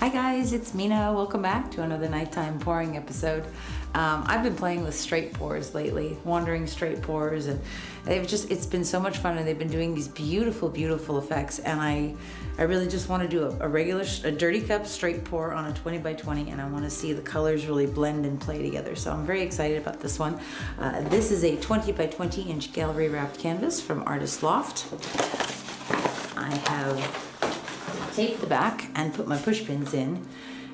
Hi guys, it's Mina. Welcome back to another nighttime pouring episode. I've been playing with straight pours lately, wandering straight pours, and it's been so much fun, and they've been doing these beautiful, beautiful effects, and I really just want to do a dirty cup straight pour on a 20 by 20, and I want to see the colors really blend and play together. So I'm very excited about this one. This is a 20 by 20 inch gallery wrapped canvas from Artist Loft. I have taped the back and put my push pins in,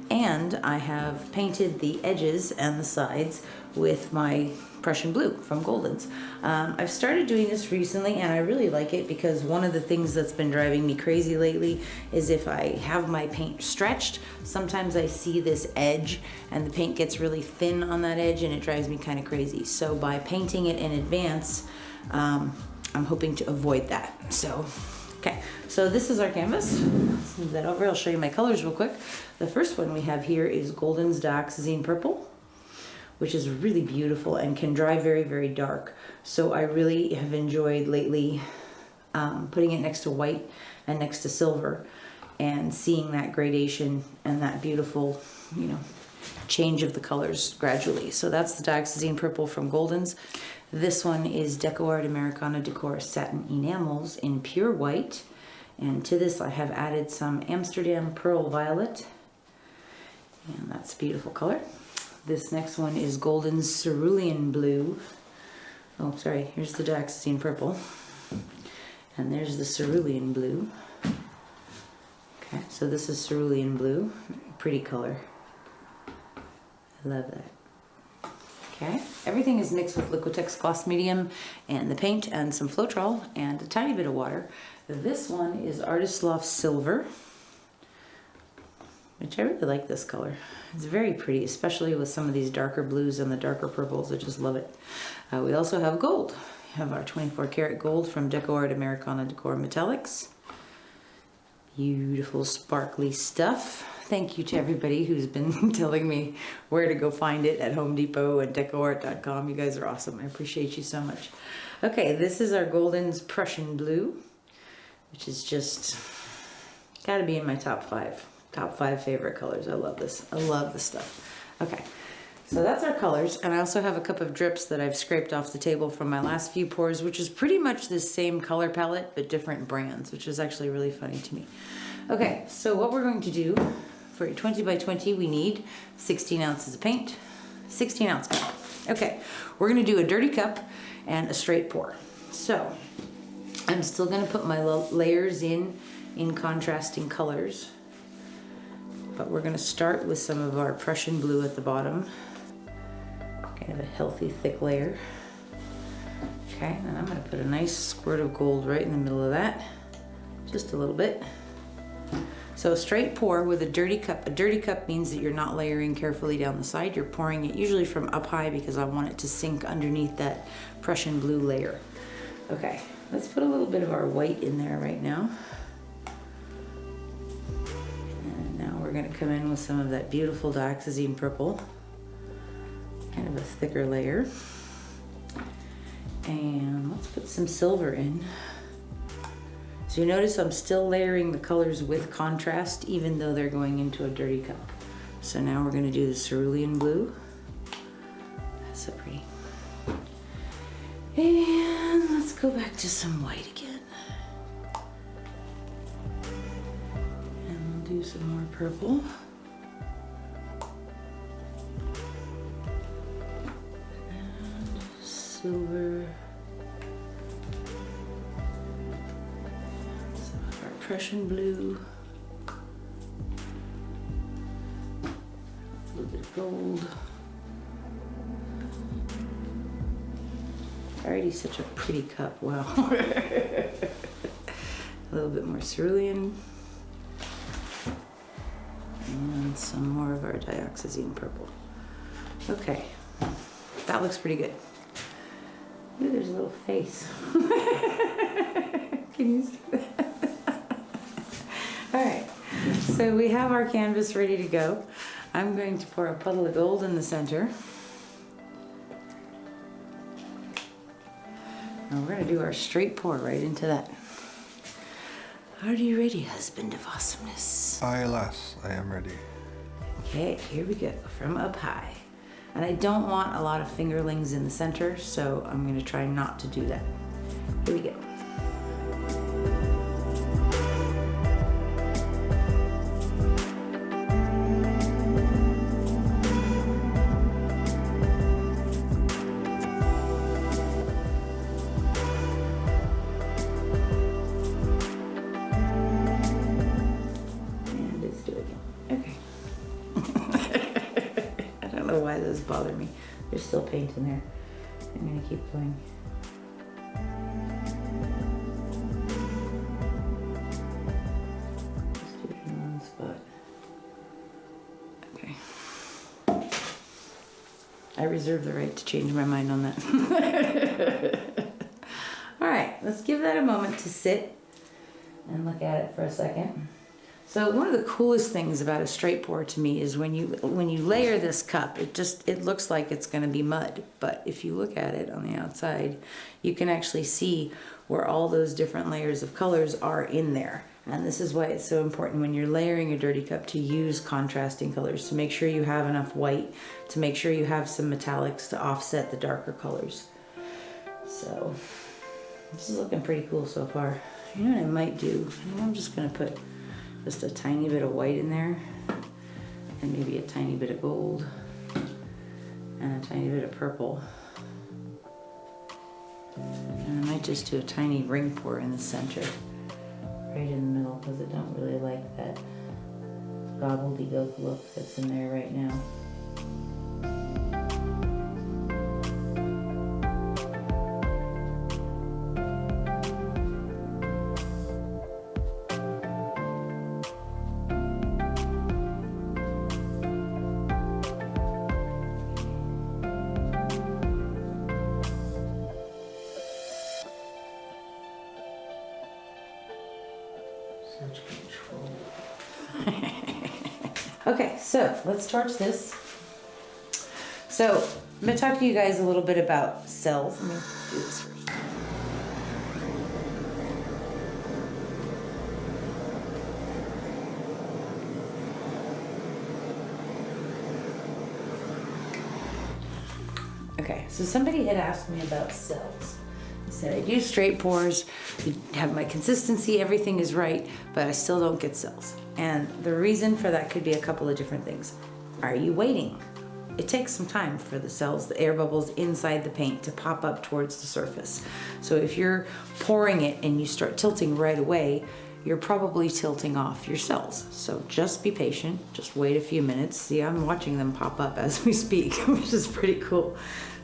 and I have painted the edges and the sides with my Prussian Blue from Goldens. I've started doing this recently and I really like it because one of the things that's been driving me crazy lately is if I have my paint stretched, sometimes I see this edge and the paint gets really thin on that edge and it drives me kind of crazy. So by painting it in advance, I'm hoping to avoid that. Okay, so this is our canvas. Let's move that over. I'll show you my colors real quick. The first one we have here is Goldens Dioxizine Purple, which is really beautiful and can dry very, very dark. So I really have enjoyed lately putting it next to white and next to silver and seeing that gradation and that beautiful, change of the colors gradually. So that's the Dioxizine Purple from Goldens. This one is DecoArt Americana Decor Satin Enamels in pure white. And to this I have added some Amsterdam Pearl Violet. And that's a beautiful color. This next one is Goldens Cerulean Blue. Oh, sorry, here's the Dioxazine Purple. And there's the Cerulean Blue. Okay, so this is Cerulean Blue. Pretty color. I love that. Okay, everything is mixed with Liquitex gloss medium and the paint and some Floetrol and a tiny bit of water. This one is Artist Loft Silver, which I really like this color. It's very pretty, especially with some of these darker blues and the darker purples. I just love it. We also have gold. We have our 24 karat gold from DecoArt Americana Decor Metallics. Beautiful sparkly stuff. Thank you to everybody who's been telling me where to go find it at Home Depot and DecoArt.com. You guys are awesome. I appreciate you so much. Okay, this is our Goldens Prussian Blue, which is just gotta be in my top five favorite colors. I love this. I love this stuff. Okay, so that's our colors, and I also have a cup of drips that I've scraped off the table from my last few pours, which is pretty much the same color palette but different brands, which is actually really funny to me. Okay, so what we're going to do for a 20 by 20, we need 16 ounces of paint, 16 ounce cup. Okay, we're gonna do a dirty cup and a straight pour. So I'm still gonna put my layers in contrasting colors, but we're gonna start with some of our Prussian Blue at the bottom. Kind of a healthy, thick layer. Okay, and I'm gonna put a nice squirt of gold right in the middle of that, just a little bit. So a straight pour with a dirty cup. A dirty cup means that you're not layering carefully down the side. You're pouring it usually from up high because I want it to sink underneath that Prussian Blue layer. Okay, let's put a little bit of our white in there right now. And now we're gonna come in with some of that beautiful Dioxazine Purple. Kind of a thicker layer. And let's put some silver in. So you notice I'm still layering the colors with contrast even though they're going into a dirty cup. So now we're gonna do the Cerulean Blue. That's so pretty. And let's go back to some white again. And we'll do some more purple. And silver. Prussian Blue, a little bit of gold. Already such a pretty cup, wow. A little bit more cerulean. And some more of our Dioxazine Purple. Okay, that looks pretty good. Ooh, there's a little face. Can you see that? All right, so we have our canvas ready to go. I'm going to pour a puddle of gold in the center. And we're gonna do our straight pour right into that. Are you ready, husband of awesomeness? Aye, lass, I am ready. Okay, here we go, from up high. And I don't want a lot of fingerlings in the center, so I'm gonna try not to do that. Here we go. Why those bother me. There's still paint in there. I'm gonna keep going. Just do it in one spot. Okay. I reserve the right to change my mind on that. All right, let's give that a moment to sit and look at it for a second. So one of the coolest things about a straight pour to me is when you layer this cup, it looks like it's going to be mud, but if you look at it on the outside, you can actually see where all those different layers of colors are in there. And this is why it's so important when you're layering a dirty cup to use contrasting colors, to make sure you have enough white, to make sure you have some metallics to offset the darker colors. So this is looking pretty cool so far. You know what I might do? I think I'm just going to put just a tiny bit of white in there, and maybe a tiny bit of gold, and a tiny bit of purple. And I might just do a tiny ring pour in the center, right in the middle, because I don't really like that gobbledygook look that's in there right now. Okay, so let's torch this. So I'm going to talk to you guys a little bit about cells. Let me do this first. Okay, so somebody had asked me about cells. I said I use straight pours, I have my consistency, everything is right, but I still don't get cells. And the reason for that could be a couple of different things. Are you waiting? It takes some time for the cells, the air bubbles inside the paint, to pop up towards the surface. So if you're pouring it and you start tilting right away, you're probably tilting off your cells. So just be patient, just wait a few minutes. See, I'm watching them pop up as we speak, which is pretty cool.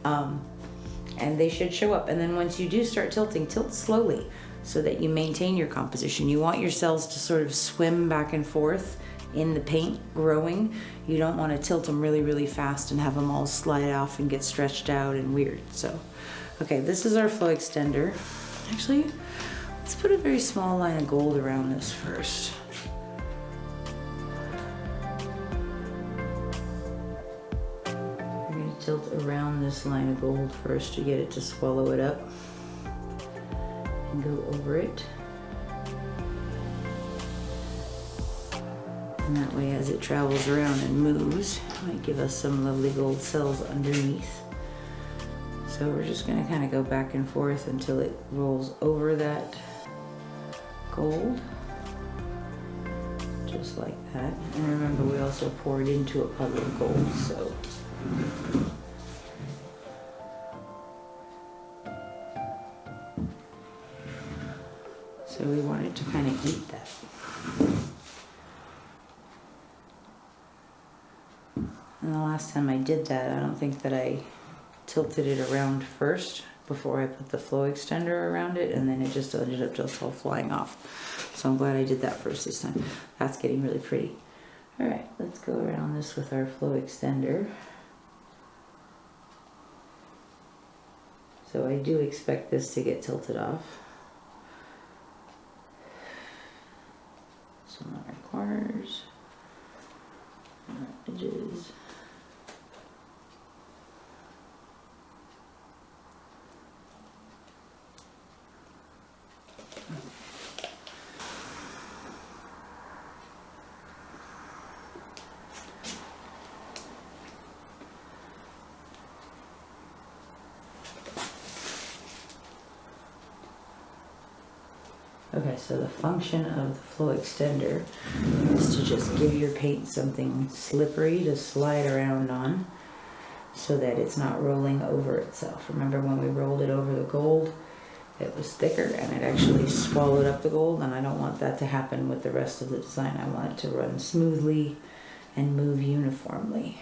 And they should show up. And then once you do start tilting, tilt slowly so that you maintain your composition. You want your cells to sort of swim back and forth in the paint growing. You don't want to tilt them really, really fast and have them all slide off and get stretched out and weird. So, okay, this is our flow extender. Actually, let's put a very small line of gold around this first. We're going to tilt around this line of gold first to get it to swallow it up and go over it. And that way, as it travels around and moves, it might give us some lovely gold cells underneath. So we're just going to kind of go back and forth until it rolls over that gold, just like that. And remember, we also poured into a puddle of gold, so we wanted to kind of eat that. And the last time I did that, I don't think that I tilted it around first before I put the flow extender around it, and then it just ended up just all flying off. So I'm glad I did that first this time. That's getting really pretty. All right, let's go around this with our flow extender. So I do expect this to get tilted off. Some on our corners, on our edges. Okay, so the function of the flow extender is to just give your paint something slippery to slide around on so that it's not rolling over itself. Remember when we rolled it over the gold, it was thicker and it actually swallowed up the gold, and I don't want that to happen with the rest of the design. I want it to run smoothly and move uniformly.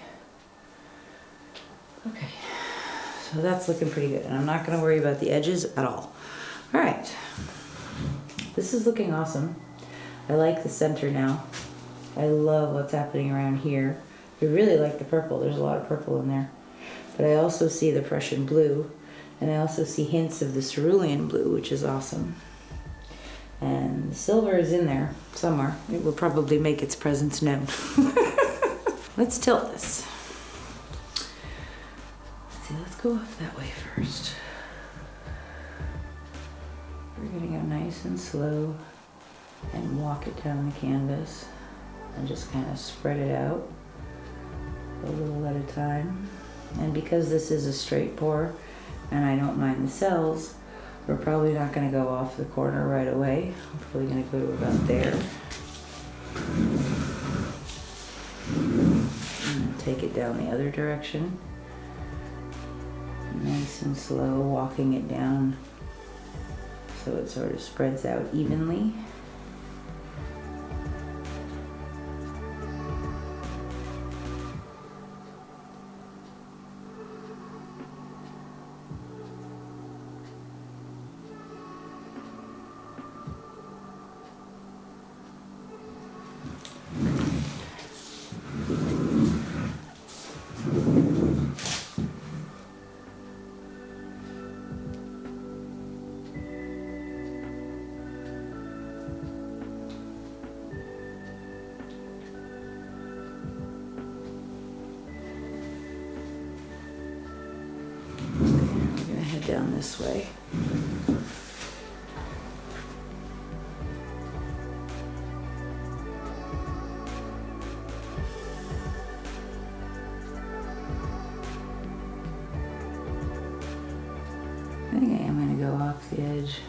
Okay, so that's looking pretty good, and I'm not going to worry about the edges at all. All right. This is looking awesome. I like the center now. I love what's happening around here. I really like the purple. There's a lot of purple in there. But I also see the Prussian blue, and I also see hints of the Cerulean Blue, which is awesome. And the silver is in there somewhere. It will probably make its presence known. Let's tilt this. Let's see, let's go up that way first. We're gonna go nice and slow and walk it down the canvas and just kind of spread it out a little at a time. And because this is a straight pour and I don't mind the cells, we're probably not gonna go off the corner right away. We're probably gonna go to about there. And take it down the other direction. Nice and slow, walking it down so it sort of spreads out evenly. Down this way. I think I am going to go off the edge.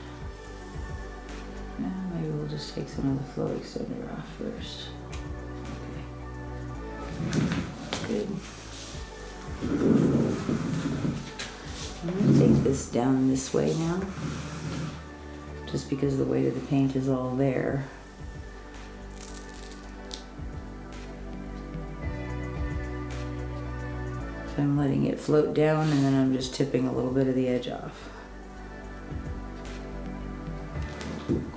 Maybe we'll just take some of the flow extender off first. Okay. Good. I'm going to take this down this way now, just because the weight of the paint is all there. So I'm letting it float down, and then I'm just tipping a little bit of the edge off.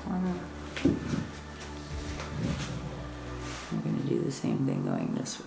Corner. I'm going to do the same thing going this way.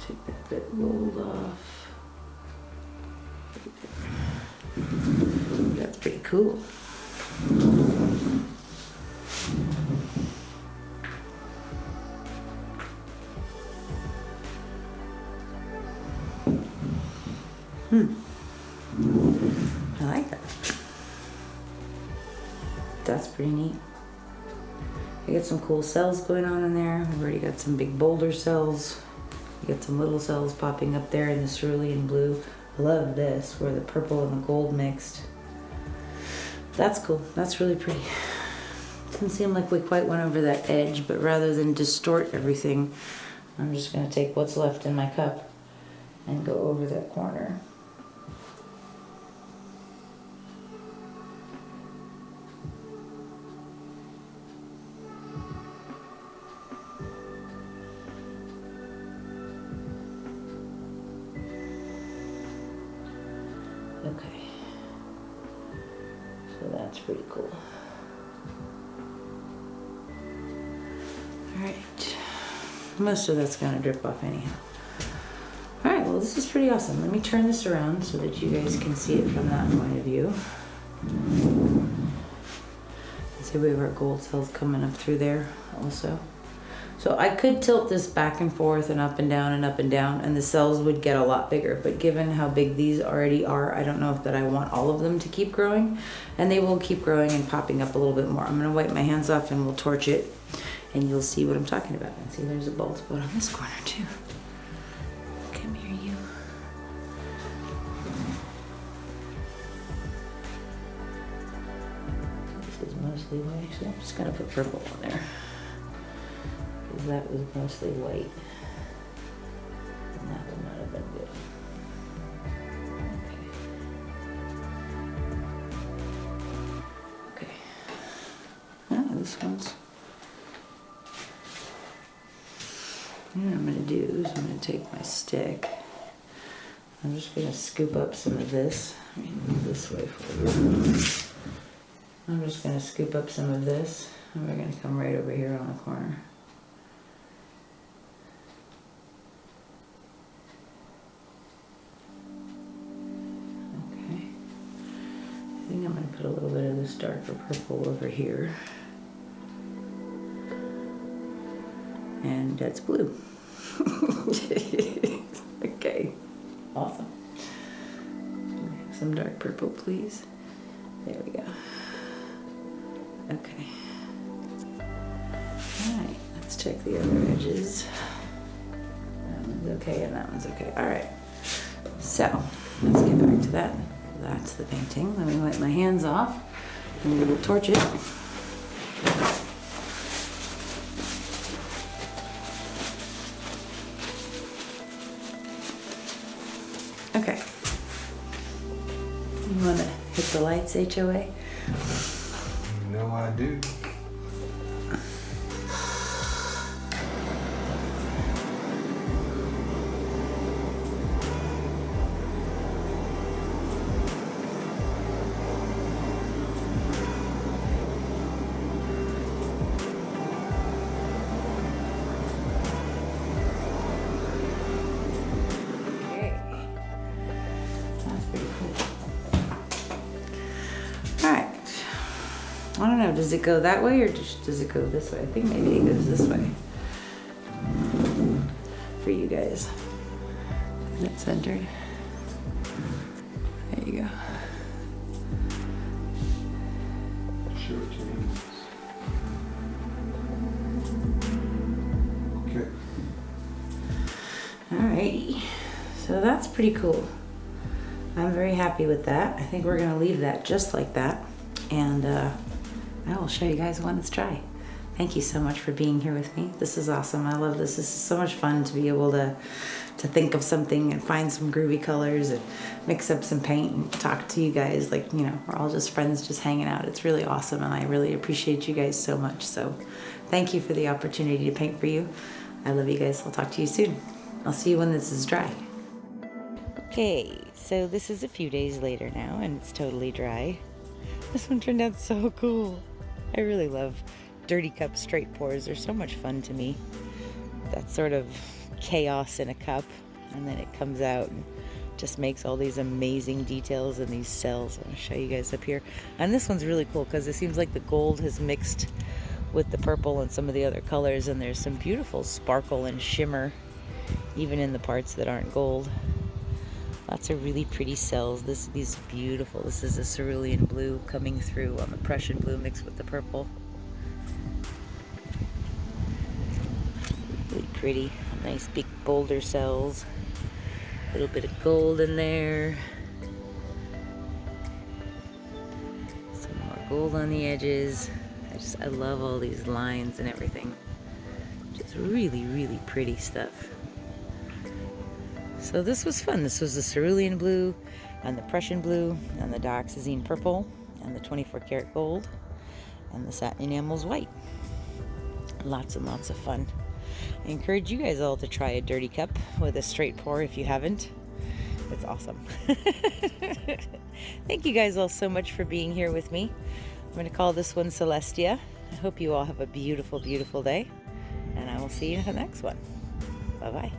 Take that bit rolled off. That's pretty cool. I like that. That's pretty neat. I got some cool cells going on in there. I've already got some big boulder cells. You got some little cells popping up there in the Cerulean Blue. I love this, where the purple and the gold mixed. That's cool. That's really pretty. Doesn't seem like we quite went over that edge, but rather than distort everything, I'm just going to take what's left in my cup and go over that corner. Okay, so that's pretty cool. All right, most of that's gonna drip off anyhow. All right, well, this is pretty awesome. Let me turn this around so that you guys can see it from that point of view. See, we have our gold cells coming up through there also. So I could tilt this back and forth and up and down and up and down, and the cells would get a lot bigger. But given how big these already are, I don't know if that I want all of them to keep growing, and they will keep growing and popping up a little bit more. I'm gonna wipe my hands off and we'll torch it, and you'll see what I'm talking about. And see, there's a bald spot on this corner too. Come here, you. This is mostly white. Actually, I'm just gonna put purple on there. That was mostly white, and that would not have been good. Okay. Ah, this one's. What I'm going to do is I'm going to take my stick. I'm just going to scoop up some of this. Let me move this way for you. I'm just going to scoop up some of this, and we're going to come right over here on the corner. I think I'm going to put a little bit of this darker purple over here. And that's blue. Okay, awesome. Some dark purple, please. There we go. Okay. Alright, let's check the other edges. That one's okay and that one's okay. Alright, so let's get back to that. That's the painting. Let me wipe my hands off and we will torch it. Okay. You want to hit the lights, HOA? You know I do. I don't know, does it go that way or does it go this way? I think maybe it goes this way for you guys. Is it centered? There you go. Show it to me. Okay. Alrighty, so that's pretty cool. I'm very happy with that. I think we're gonna leave that just like that. And I will show you guys when it's dry. Thank you so much for being here with me. This is awesome. I love this. This is so much fun to be able to think of something and find some groovy colors and mix up some paint and talk to you guys like, you know, we're all just friends just hanging out. It's really awesome and I really appreciate you guys so much. So thank you for the opportunity to paint for you. I love you guys. I'll talk to you soon. I'll see you when this is dry. Okay, so this is a few days later now and it's totally dry. This one turned out so cool. I really love dirty cup straight pours. They're so much fun to me. That sort of chaos in a cup, and then it comes out and just makes all these amazing details in these cells. I'm going to show you guys up here. And this one's really cool because it seems like the gold has mixed with the purple and some of the other colors, and there's some beautiful sparkle and shimmer even in the parts that aren't gold. Lots of really pretty cells. These are beautiful. This is a Cerulean Blue coming through on the Prussian Blue mixed with the purple. Really pretty. Nice big boulder cells. A little bit of gold in there. Some more gold on the edges. I love all these lines and everything. Just really, really pretty stuff. So this was fun. This was the Cerulean Blue and the Prussian Blue and the Dioxizine Purple and the 24 karat gold and the Satin Enamels white. Lots and lots of fun. I encourage you guys all to try a dirty cup with a straight pour if you haven't. It's awesome. Thank you guys all so much for being here with me. I'm going to call this one Celestia. I hope you all have a beautiful, beautiful day, and I will see you in the next one. Bye-bye.